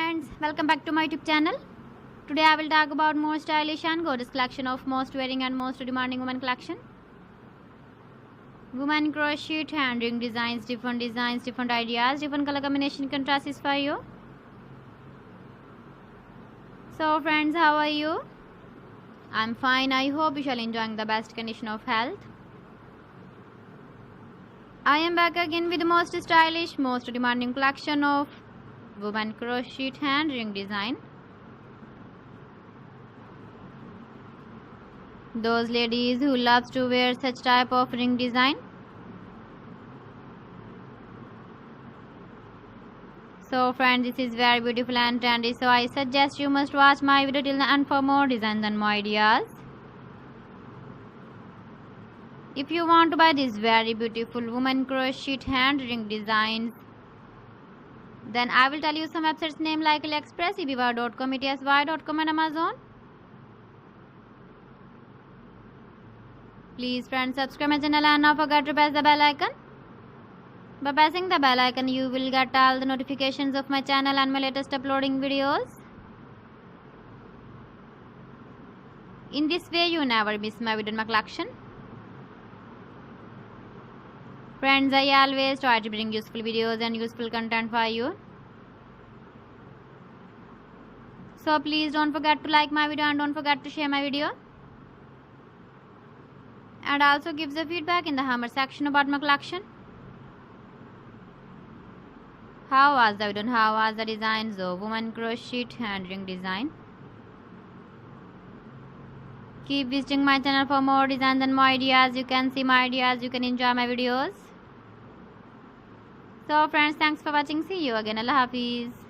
friends, welcome back to my YouTube channel. Today I will talk about more stylish and gorgeous collection of most wearing and most demanding women collection. Women crochet hand ring designs, different ideas, different color combination contrasts for you. So friends, how are you? I'm fine. I hope you shall enjoying the best condition of health. I am back again with the most stylish, most demanding collection of women crochet hand ring design. Those ladies who loves to wear such type of ring design. So friends, this is very beautiful and trendy, so I suggest you must watch my video till the end for more designs and more ideas. If you want to buy these very beautiful women crochet hand ring designs, then I will tell you some websites name like AliExpress, eBay.com, ETSY.com and Amazon. Please friends, subscribe my channel and not forget to press the bell icon. By pressing the bell icon, you will get all the notifications of my channel and my latest uploading videos. In this way, you never miss my video in my collection. Friends, I always try to bring useful videos and useful content for you. So please don't forget to like my video and don't forget to share my video. And also give the feedback in the comment section about my collection. How was the video and how was the designs of women crochet hand ring design? Keep visiting my channel for more designs and more ideas. You can see my ideas, you can enjoy my videos. So friends, thanks for watching. See you again. Allah Hafiz.